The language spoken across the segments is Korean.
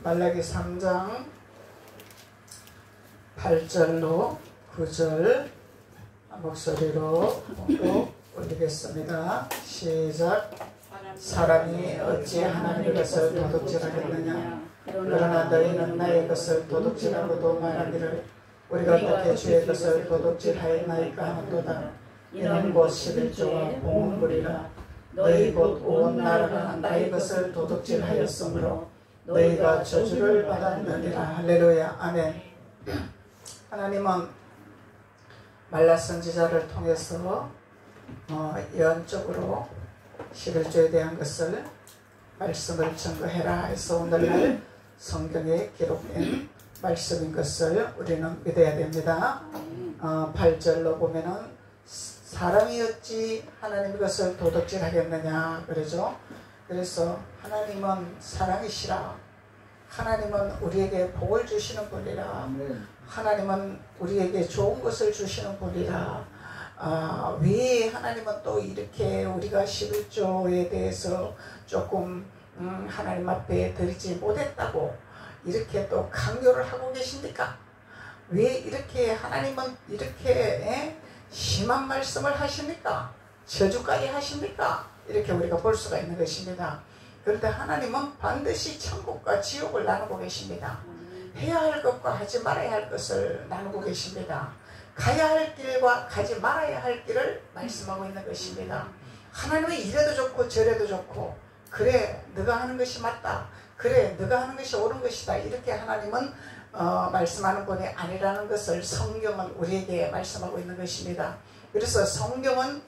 말라기 3장 8절로 9절 목소리로 꼭 올리겠습니다. 시작. 사람이 어찌 하나님의 것을 도둑질하겠느냐. 그러나 너희는 나의 것을 도둑질하고도 말하기를 우리가 어떻게 주의 것을 도둑질하였나이까 하는도다. 이는 곧 11조와 봉헌물이라. 너희 곧 온 나라가 나의 것을 도둑질하였으므로 너희가 저주를 받았느니라. 할렐루야. 아멘. 하나님은 말라 선지자를 통해서 예언적으로 11조에 대한 것을 말씀을 증거해라 해서 오늘날 성경에 기록된 말씀인 것을 우리는 믿어야 됩니다. 8절로 보면은 사람이 어찌 하나님의 것을 도둑질하겠느냐 그러죠. 그래서 하나님은 사랑이시라. 하나님은 우리에게 복을 주시는 분이라. 하나님은 우리에게 좋은 것을 주시는 분이라. 왜 하나님은 또 이렇게 우리가 11조에 대해서 조금 하나님 앞에 드리지 못했다고 이렇게 또 강요를 하고 계십니까? 왜 이렇게 하나님은 이렇게 심한 말씀을 하십니까? 저주까지 하십니까? 이렇게 우리가 볼 수가 있는 것입니다. 그런데 하나님은 반드시 천국과 지옥을 나누고 계십니다. 해야 할 것과 하지 말아야 할 것을 나누고 계십니다. 가야 할 길과 가지 말아야 할 길을 말씀하고 있는 것입니다. 하나님은 이래도 좋고 저래도 좋고 그래 너가 하는 것이 맞다. 그래 너가 하는 것이 옳은 것이다. 이렇게 하나님은 말씀하는 분이 아니라는 것을 성경은 우리에게 말씀하고 있는 것입니다. 그래서 성경은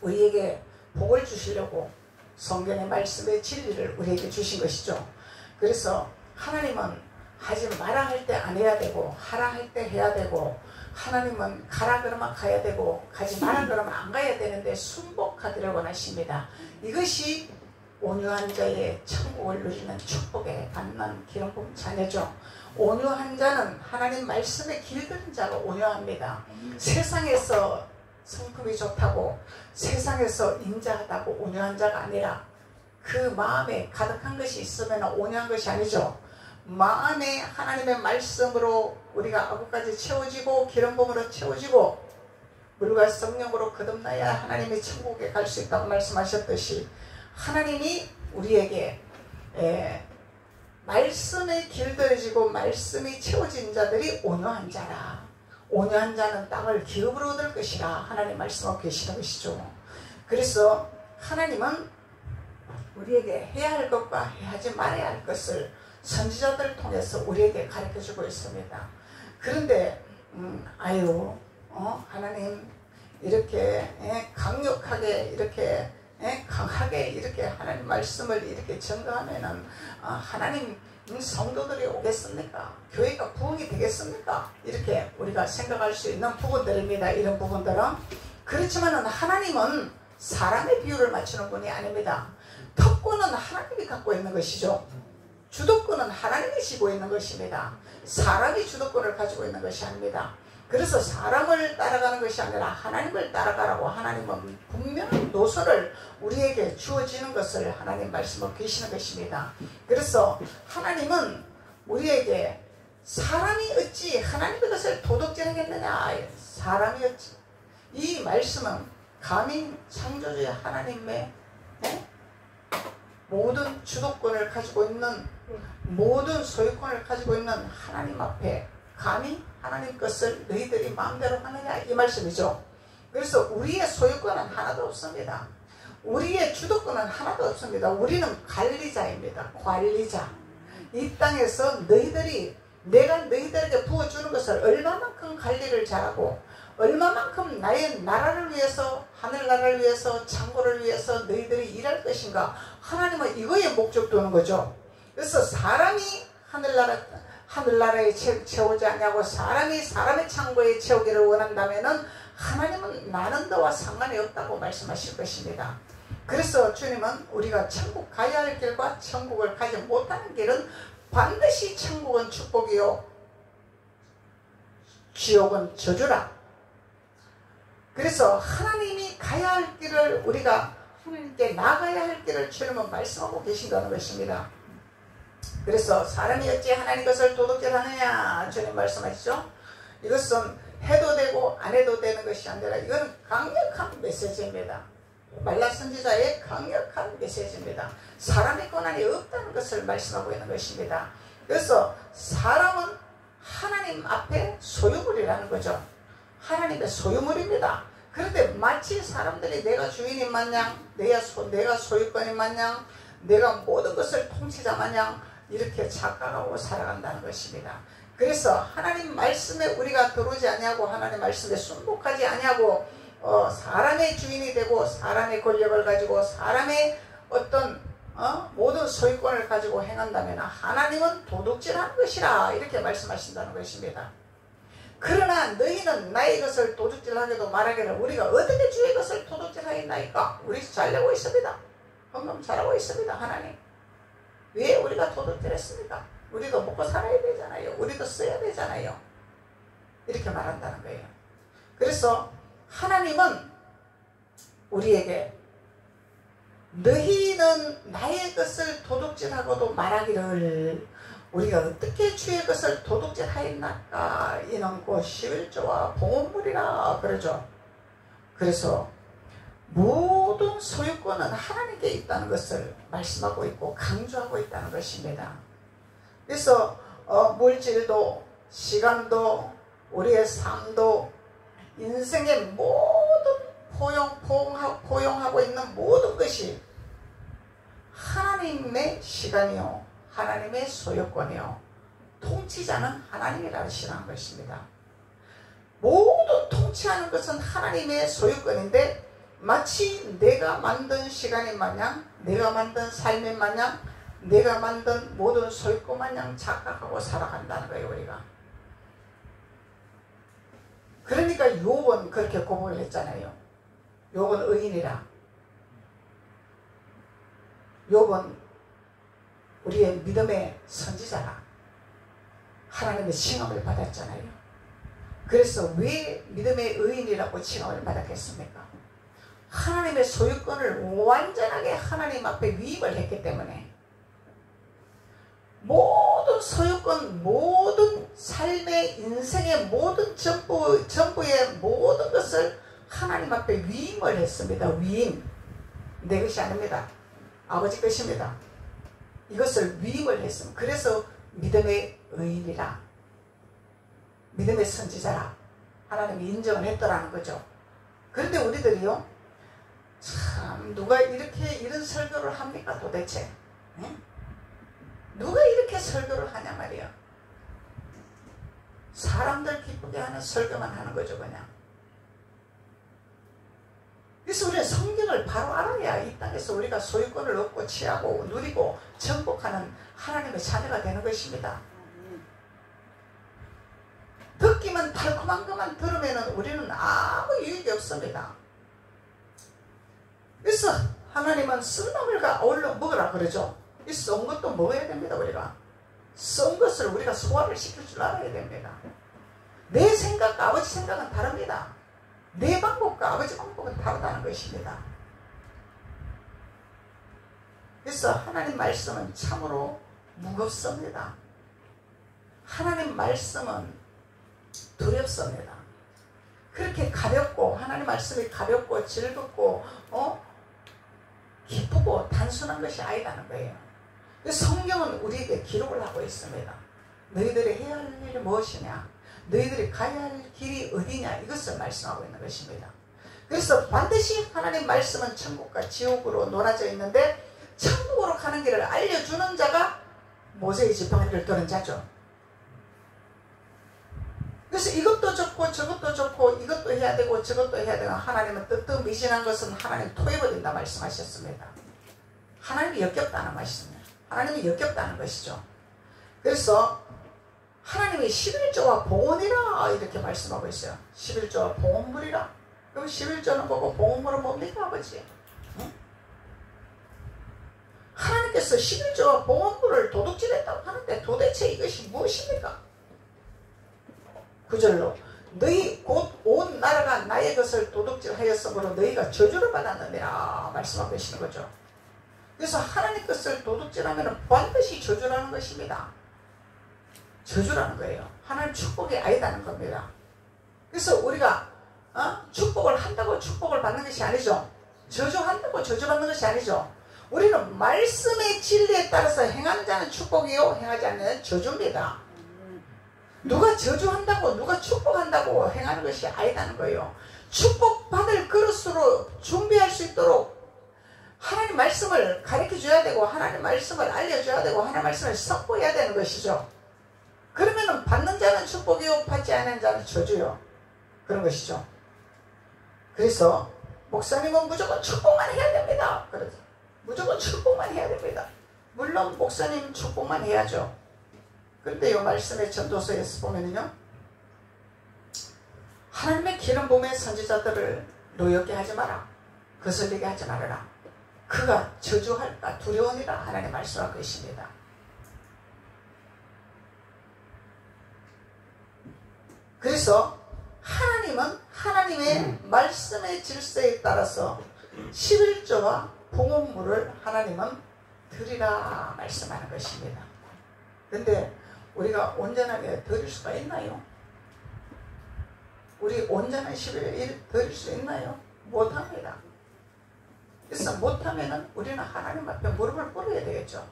우리에게 복을 주시려고 성경의 말씀의 진리를 우리에게 주신 것이죠. 그래서 하나님은 하지 마라 할 때 안 해야 되고 하라 할 때 해야 되고 하나님은 가라 그러면 가야 되고 가지 마라 그러면 안 가야 되는데 순복하기를 원하십니다. 이것이 온유한 자의 천국을 누리는 축복에 받는 기름 부은 자녀죠. 온유한 자는 하나님 말씀에 길들인 자가 온유합니다. 세상에서 성품이 좋다고 세상에서 인자하다고 온유한 자가 아니라 그 마음에 가득한 것이 있으면 온유한 것이 아니죠. 마음에 하나님의 말씀으로 우리가 아구까지 채워지고 기름 부음으로 채워지고 물과 성령으로 거듭나야 하나님의 천국에 갈 수 있다고 말씀하셨듯이 하나님이 우리에게 말씀에 길들여지고 말씀이 채워진 자들이 온유한 자라. 온유한 자는 땅을 기업으로 얻을 것이라 하나님 말씀하고 계시는 것이죠. 그래서 하나님은 우리에게 해야 할 것과 하지 말아야 할 것을 선지자들을 통해서 우리에게 가르쳐주고 있습니다. 그런데 하나님 이렇게 강력하게 이렇게 강하게 이렇게 하나님 말씀을 이렇게 전가하면은 하나님 성도들이 오겠습니까? 교회가 부흥이 되겠습니까? 이렇게 우리가 생각할 수 있는 부분들입니다. 이런 부분들은. 그렇지만은 하나님은 사람의 비율을 맞추는 분이 아닙니다. 특권은 하나님이 갖고 있는 것이죠. 주도권은 하나님이 쥐고 있는 것입니다. 사람이 주도권을 가지고 있는 것이 아닙니다. 그래서 사람을 따라가는 것이 아니라 하나님을 따라가라고 하나님은 분명한 노선을 우리에게 주어지는 것을 하나님 말씀하고 계시는 것입니다. 그래서 하나님은 우리에게 사람이 어찌 하나님의 것을 도둑질하겠느냐. 사람이 어찌. 이 말씀은 감히 창조주의 하나님의 모든 주도권을 가지고 있는 모든 소유권을 가지고 있는 하나님 앞에 감히 하나님 것을 너희들이 마음대로 하느냐 이 말씀이죠. 그래서 우리의 소유권은 하나도 없습니다. 우리의 주도권은 하나도 없습니다. 우리는 관리자입니다. 관리자. 이 땅에서 내가 너희들에게 부어주는 것을 얼마만큼 관리를 잘하고 얼마만큼 나의 나라를 위해서 하늘나라를 위해서 창고를 위해서 너희들이 일할 것인가. 하나님은 이거에 목적 두는 거죠. 그래서 사람이 하늘나라에 채우지 않냐고 사람이 사람의 창고에 채우기를 원한다면은 하나님은 나는 너와 상관이 없다고 말씀하실 것입니다. 그래서 주님은 우리가 천국 가야 할 길과 천국을 가지 못하는 길은 반드시 천국은 축복이요 지옥은 저주라. 그래서 하나님이 가야 할 길을 우리가 하나님께 나가야 할 길을 주님은 말씀하고 계신다는 것입니다. 그래서 사람이 어찌 하나님 것을 도둑질하느냐 주님 말씀하시죠. 이것은 해도 되고 안 해도 되는 것이 아니라 이거는 강력한 메시지입니다. 말라 선지자의 강력한 메시지입니다. 사람의 권한이 없다는 것을 말씀하고 있는 것입니다. 그래서 사람은 하나님 앞에 소유물이라는 거죠. 하나님의 소유물입니다. 그런데 마치 사람들이 내가 주인인 마냥, 내가 소유권인 마냥, 내가 모든 것을 통치자 마냥 이렇게 착각하고 살아간다는 것입니다. 그래서 하나님 말씀에 우리가 들어오지 아니하고 하나님 말씀에 순복하지 아니하고 사람의 주인이 되고 사람의 권력을 가지고 사람의 어떤 모든 소유권을 가지고 행한다면 하나님은 도둑질하는 것이라 이렇게 말씀하신다는 것입니다. 그러나 너희는 나의 것을 도둑질하게도 말하기를 우리가 어떻게 주의 것을 도둑질하겠나이까? 우리 잘되고 있습니다. 헌금 잘하고 있습니다. 하나님 왜 우리가 도둑질했습니까? 우리도 먹고 살아야 되잖아요. 우리도 써야 되잖아요. 이렇게 말한다는 거예요. 그래서 하나님은 우리에게 너희는 나의 것을 도둑질하고도 말하기를 우리가 어떻게 주의 것을 도둑질하였나까? 이는 곧 11조와 봉헌물이라 그러죠. 그래서 모든 소유권은 하나님께 있다는 것을 말씀하고 있고 강조하고 있다는 것입니다. 그래서 물질도 시간도 우리의 삶도 인생의 모든 포용하고 있는 모든 것이 하나님의 시간이요 하나님의 소유권이요 통치자는 하나님이라고 신앙한 것입니다. 모두 통치하는 것은 하나님의 소유권인데 마치 내가 만든 시간인 마냥 내가 만든 삶인 마냥 내가 만든 모든 소유권 마냥 착각하고 살아간다는 거예요. 우리가. 그러니까 욥은 그렇게 고백을 했잖아요. 욥은 의인이라. 욥은 우리의 믿음의 선지자라. 하나님의 칭함을 받았잖아요. 그래서 왜 믿음의 의인이라고 칭함을 받았겠습니까? 하나님의 소유권을 완전하게 하나님 앞에 위임을 했기 때문에 모든 소유권, 모든 삶의 인생의 모든 전부의 모든 것을 하나님 앞에 위임을 했습니다. 위임. 내 것이 아닙니다. 아버지 것입니다. 이것을 위임을 했습니다. 그래서 믿음의 의인이라, 믿음의 선지자라 하나님이 인정을 했더라는 거죠. 그런데 우리들이요, 참 누가 이렇게 이런 설교를 합니까 도대체? 네? 누가 이렇게 설교를 하냐 말이야. 사람들 기쁘게 하는 설교만 하는 거죠 그냥. 그래서 우리는 성경을 바로 알아야 이 땅에서 우리가 소유권을 얻고 취하고 누리고 정복하는 하나님의 자녀가 되는 것입니다. 듣기만 달콤한 것만 들으면 우리는 아무 유익이 없습니다. 그래서 하나님은 쓴나물과 어울려 먹으라 그러죠. 이 썩은 것도 먹어야 됩니다. 우리가 썩은 것을 우리가 소화를 시킬 줄 알아야 됩니다. 내 생각과 아버지 생각은 다릅니다. 내 방법과 아버지 방법은 다르다는 것입니다. 그래서 하나님 말씀은 참으로 무겁습니다. 하나님 말씀은 두렵습니다. 그렇게 가볍고 하나님 말씀이 가볍고 즐겁고 기쁘고 단순한 것이 아니라는 거예요. 성경은 우리에게 기록을 하고 있습니다. 너희들이 해야 할 일이 무엇이냐, 너희들이 가야 할 길이 어디냐, 이것을 말씀하고 있는 것입니다. 그래서 반드시 하나님 말씀은 천국과 지옥으로 논하져 있는데 천국으로 가는 길을 알려주는 자가 모세의 지팡이를 들은 자죠. 그래서 이것도 좋고 저것도 좋고 이것도 해야 되고 저것도 해야 되고 하나님은 뜨뜻미진한 것은 하나님 토해버린다 말씀하셨습니다. 하나님이 역겹다는 말씀입니다. 하나님이 역겹다는 것이죠. 그래서 하나님이 11조와 봉헌이라 이렇게 말씀하고 있어요. 11조와 봉헌물이라. 그럼 11조는 뭐고 봉헌물은 뭡니까 아버지? 응? 하나님께서 11조와 봉헌물을 도둑질했다고 하는데 도대체 이것이 무엇입니까? 9절로 너희 곧 온 나라가 나의 것을 도둑질하였으므로 너희가 저주를 받았느니라 말씀하고 계시는 거죠. 그래서 하나님 것을 도둑질하면 반드시 저주라는 것입니다. 저주라는 거예요. 하나님 축복이 아니다는 겁니다. 그래서 우리가 축복을 한다고 축복을 받는 것이 아니죠. 저주한다고 저주받는 것이 아니죠. 우리는 말씀의 진리에 따라서 행하는 자는 축복이요 행하지 않는 자는 저주입니다. 누가 저주한다고 누가 축복한다고 행하는 것이 아니다는 거예요. 축복받을 그릇으로 준비할 수 있도록 하나님 말씀을 가르쳐줘야 되고 하나님 말씀을 알려줘야 되고 하나님 말씀을 선포해야 되는 것이죠. 그러면 받는 자는 축복이요 받지 않는 자는 저주요 그런 것이죠. 그래서 목사님은 무조건 축복만 해야 됩니다. 그래서 무조건 축복만 해야 됩니다. 물론 목사님 축복만 해야죠. 그런데 이 말씀의 전도서에서 보면요, 하나님의 기름 부음의 선지자들을 노엽게 하지 마라. 거슬리게 하지 말아라. 그가 저주할까 두려우니라 하나님 말씀하고 계십니다. 그래서 하나님은 하나님의 말씀의 질서에 따라서 11조와 봉헌물을 하나님은 드리라 말씀하는 것입니다. 근데 우리가 온전하게 드릴 수가 있나요? 우리 온전한 11일 드릴 수 있나요? 못합니다. 그래서 못하면 우리는 하나님 앞에 무릎을 꿇어야 되겠죠.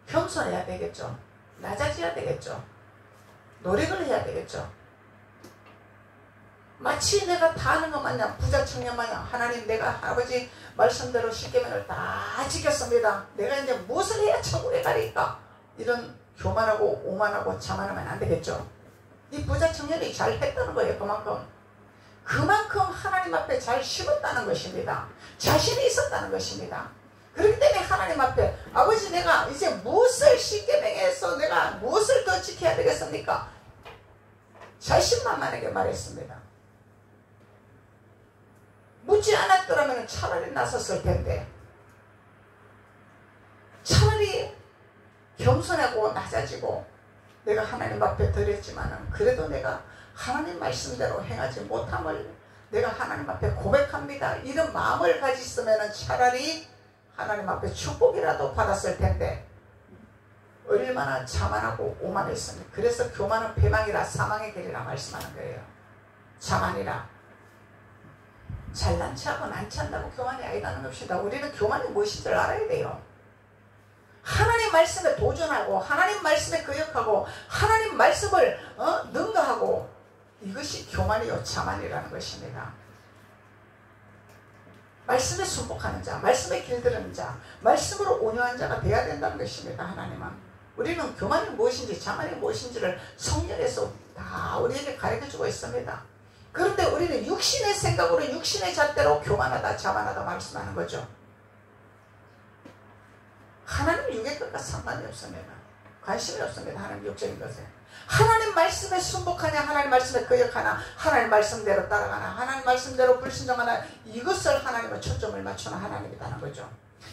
겸손해야 되겠죠. 낮아져야 되겠죠. 노력을 해야 되겠죠. 마치 내가 다 하는 것 마냥 부자 청년 마냥 하나님 내가 아버지 말씀대로 십계명을 다 지켰습니다. 내가 이제 무엇을 해야 천국에 가리까? 이런 교만하고 오만하고 자만하면 안 되겠죠. 이 부자 청년이 잘 했다는 거예요. 그만큼 하나님 앞에 잘 심었다는 것입니다. 자신이 있었다는 것입니다. 그렇기 때문에 하나님 앞에 아버지 내가 이제 무엇을 십계명에서 내가 무엇을 더 지켜야 되겠습니까? 자신만만하게 말했습니다. 묻지 않았더라면 차라리 나섰을 텐데 차라리 겸손하고 낮아지고 내가 하나님 앞에 드렸지만은 그래도 내가 하나님 말씀대로 행하지 못함을 내가 하나님 앞에 고백합니다. 이런 마음을 가졌으면 차라리 하나님 앞에 축복이라도 받았을 텐데 얼마나 자만하고 오만했습니까? 그래서 교만은 패망이라 사망의 길이라 말씀하는 거예요. 자만이라. 잘난 체하고 난치 한다고 교만이 아니다는 것입니다. 우리는 교만이 무엇인지를 알아야 돼요. 하나님 말씀에 도전하고 하나님 말씀에 거역하고 하나님 말씀을 능가하고 이것이 교만이요 자만이라는 것입니다. 말씀에 순복하는 자, 말씀에 길들이는 자, 말씀으로 온유한 자가 되어야 된다는 것입니다. 하나님은 우리는 교만이 무엇인지 자만이 무엇인지를 성령에서 다 우리에게 가르쳐주고 있습니다. 그런데 우리는 육신의 생각으로 육신의 잣대로 교만하다 자만하다 말씀하는 거죠. 하나님 육의 것과 상관이 없습니다. 관심이 없습니다. 하나님 육적인 것에. 하나님 말씀에 순복하냐 하나님 말씀에 거역하나 하나님 말씀대로 따라가나 하나님 말씀대로 불순종하나 이것을 하나님의 초점을 맞추는 하나님이라는 거죠.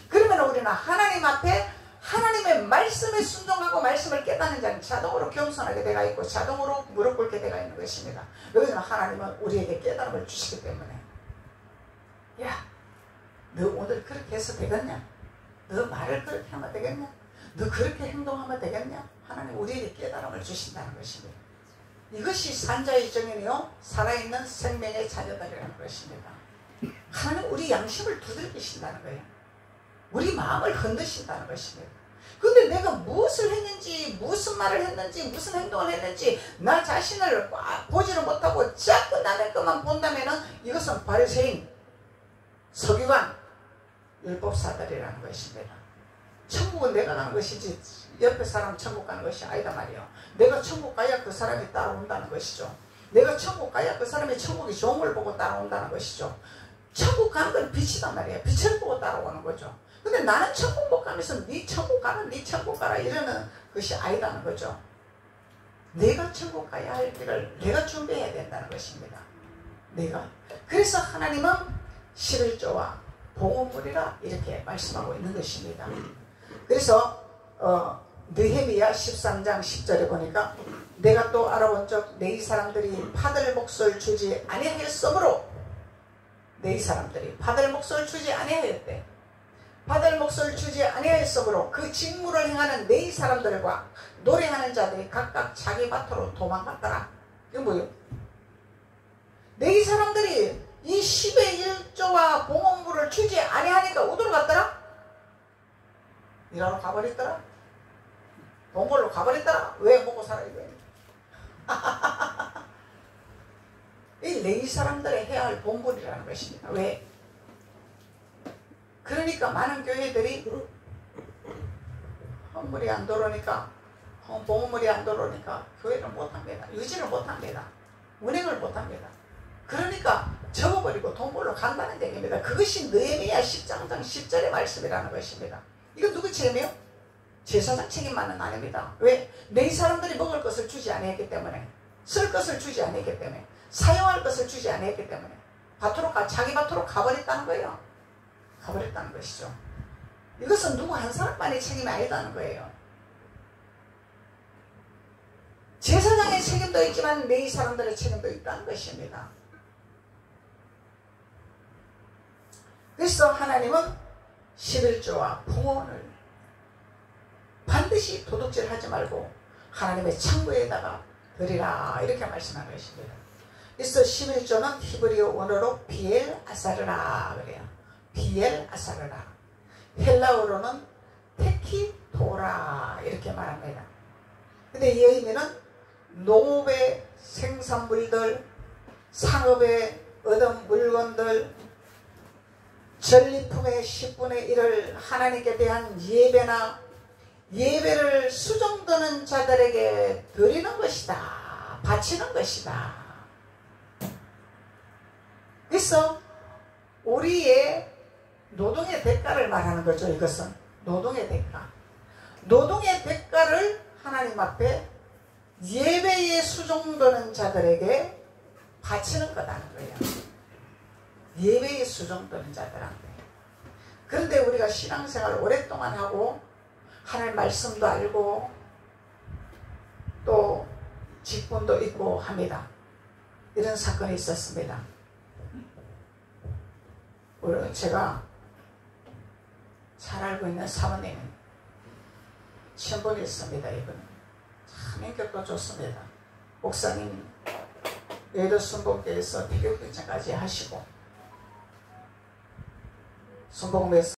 그러면 우리는 하나님 앞에 하나님의 말씀에 순종하고 말씀을 깨닫는 자는 자동으로 겸손하게 되어 있고 자동으로 무릎 꿇게 되어 있는 것입니다. 여기서는 하나님은 우리에게 깨달음을 주시기 때문에 야, 너 오늘 그렇게 해서 되겠냐? 너 말을 그렇게 하면 되겠냐? 너 그렇게 행동하면 되겠냐? 하나님 우리에게 깨달음을 주신다는 것입니다. 이것이 산자의 정인이요 살아있는 생명의 자녀들이라는 것입니다. 하나님 우리 양심을 두들기신다는 거예요. 우리 마음을 흔드신다는 것입니다. 근데 내가 무엇을 했는지 무슨 말을 했는지 무슨 행동을 했는지 나 자신을 보지를 못하고 자꾸 남의 것만 본다면 이것은 바리새인 서기관 율법사들이라는 것입니다. 천국은 내가 가는 것이지 옆에 사람 천국 가는 것이 아니다 말이요. 내가 천국 가야 그 사람이 따라온다는 것이죠. 내가 천국 가야 그 사람이 천국이 좋은 걸 보고 따라온다는 것이죠. 천국 가는 건 빛이단 말이에요. 빛을 보고 따라오는 거죠. 근데 나는 천국 못 가면서 네 천국 가라 네 천국 가라 이러는 것이 아니다는 거죠. 내가 천국 가야 할 길을 내가 준비해야 된다는 것입니다. 내가. 그래서 하나님은 11조와 봉헌물이라 이렇게 말씀하고 있는 것입니다. 그래서 느헤미야 13장 10절에 보니까 내가 또 알아본 적 내 이 사람들이 받을 몫을 주지 아니하였으므로 내 이 사람들이 받을 몫을 주지 아니하였대. 받을 몫을 주지 아니하였으므로 그 직무를 행하는 내 이 사람들과 노래하는 자들이 각각 자기 밭으로 도망갔더라. 이거 뭐예요? 내 이 사람들이 이 10의 1조와 봉헌물을 주지 아니하니까 어디로 갔더라? 일하러 가버렸더라? 돈 벌러 가버렸더라? 왜 먹고 살아 이거야? 이 레위 사람들의 해야 할 본분이라는 것입니다. 왜? 그러니까 많은 교회들이 헌물이 안 들어오니까, 봉헌물이 안 들어오니까 교회를 못합니다. 유지를 못합니다. 운행을 못합니다. 그러니까 접어버리고 돈 벌러 간다는 얘기입니다. 그것이 느헤미야 10장 10절의 말씀이라는 것입니다. 이건 누구 책임이에요? 제사장 책임만은 아닙니다. 왜? 내 사람들이 먹을 것을 주지 않았기 때문에, 쓸 것을 주지 않았기 때문에, 사용할 것을 주지 않았기 때문에 자기 밭으로 가버렸다는 거예요. 가버렸다는 것이죠. 이것은 누구 한 사람만의 책임이 아니다는 거예요. 제사장의 책임도 있지만 내 사람들의 책임도 있다는 것입니다. 그래서 하나님은 11조와 봉헌을 반드시 도둑질하지 말고 하나님의 창고에다가 드리라 이렇게 말씀한 것입니다. 그래서 11조는 히브리어 원어로 비엘 아사르라 그래요. 비엘 아사르라. 헬라어로는 테키토라 이렇게 말합니다. 근데 이 의미는 농업의 생산물들, 상업에 얻은 물건들, 전리품의 10분의 1을 하나님께 대한 예배를 수종드는 자들에게 드리는 것이다. 바치는 것이다. 그래서 우리의 노동의 대가를 말하는 거죠. 이것은 노동의 대가. 노동의 대가를 하나님 앞에 예배에 수종드는 자들에게 바치는 거라는 거예요. 예배에 수종드는 자들한테. 그런데 우리가 신앙생활을 오랫동안 하고 하나님 말씀도 알고 또 직분도 있고 합니다. 이런 사건이 있었습니다. 제가 잘 알고 있는 사모님 친분이 있습니다. 이분 참 인격도 좋습니다. 목사님 외도 순복교에서 태교육장까지 하시고 순복음에서